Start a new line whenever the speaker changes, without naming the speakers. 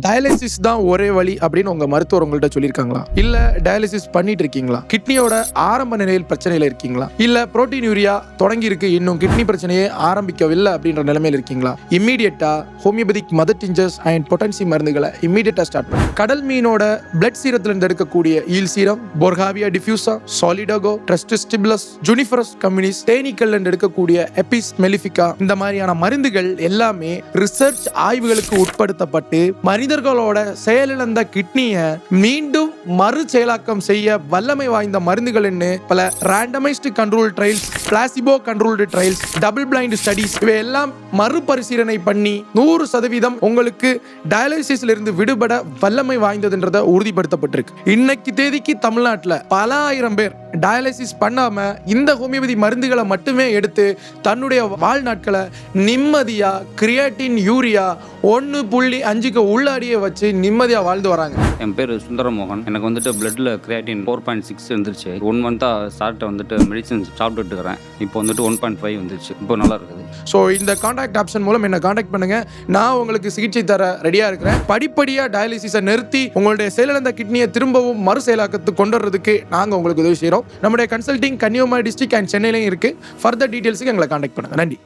Dialysis தான் ஒரே வழி அப்படின்னு உங்க மருத்துவர் உங்கள்கிட்ட சொல்லியிருக்காங்களா? இல்ல டயாலிசிஸ் பண்ணிட்டு இருக்கீங்களா? கிட்னியோட ஆரம்ப நிலையில் பிரச்சனையில இருக்கீங்களா? இல்ல புரோட்டீன் யூரியா தொடங்கி இருக்கு, இன்னும் கிட்னி பிரச்சனையே ஆரம்பிக்கவில்லை அப்படின்ற நிலைமையில இருக்கீங்களா? இம்மீடியட்டா ஹோமியோபதிக் மதர் டிஞ்சர்ஸ் அண்ட் பொட்டன்சி மருந்துகளை இம்மீடியட்டா ஸ்டார்ட் பண்ணுங்க. கடல் மீனோட பிளட் சீரத்துல இருந்து எடுக்கக்கூடிய ஈல் சீரம், போர்காவியா டிஃப்யூசா, சாலிடகோ, ட்ரஸ்டிஸ்டிபுலஸ், ஜூனிஃபரஸ் கம்யூனிஸ், தேனீக்கல்ல இருந்து எடுக்கக்கூடிய எபிஸ் மெலிஃபிகா, இந்த மாதிரியான மருந்துகள் எல்லாமே ரிசர்ச் ஆய்வுகளுக்கு உட்படுத்தப்பட்டு மனிதர்களோட செயலிழந்த கிட்னியை மீண்டும் மறு செயலாக்கம் செய்ய வல்லமை வாய்ந்த மருந்துகள்னு பல randomised control trials, placebo controlled trials, double blind studies இவையெல்லாம் மறுபரிசீலனை பண்ணி 100% உங்களுக்கு டயாலிசிஸ்ல இருந்து விடுபட வல்லமை வாய்ந்ததுன்றத உறுதிப்படுத்தப்பட்டிருக்கு. இன்னைக்கு தேதிக்கு தமிழ்நாட்டில் பல ஆயிரம் பேர் டயாலிசிஸ் பண்ணாம இந்த ஹோமியோபதி மருந்துகளை மட்டுமே எடுத்து தன்னுடைய வாழ்நாட்களை நிம்மதியா கிரியாட்டின் யூரியா 1.5க்கு உள்ளாடியே வச்சு நிம்மதியா வாழ்ந்து வராங்க.
என் பேர் சுந்தரமோகன். எனக்கு வந்துட்டு பிளட்ல கிரியாட்டின் 4.6 இருந்துருச்சு. 1 மந்த்தா சார்ட்ட வந்துட்டு மெடிசன் சாப்பிட்டுட்டு இருக்கிறேன். இப்போ வந்துட்டு 1.5 வந்துருச்சு. இப்போ நல்லா இருக்குது.
ஸோ இந்த கான்டாக்ட் ஆப்ஷன் மூலம் என்ன கான்டாக்ட் பண்ணுங்க. நான் உங்களுக்கு சிகிச்சை தர ரெடியா இருக்கிறேன். படிப்படியா டயாலிசிஸை நிறுத்தி உங்களுடைய செயலிழந்த கிட்னியை திரும்பவும் மறு செயலாக்கத்துக்கு கொண்டு வரதுக்கு நாங்கள் உங்களுக்கு உதவி செய்கிறோம். நம்முடைய கன்சல்டிங் கன்னியாகுமரி டிஸ்ட்ரிக்ட் அண்ட் சென்னையிலையும் இருக்கு. ஃபர்தர் டீடைல்ஸுக்கு எங்களை கான்டாக்ட் பண்ணுங்க. நன்றி.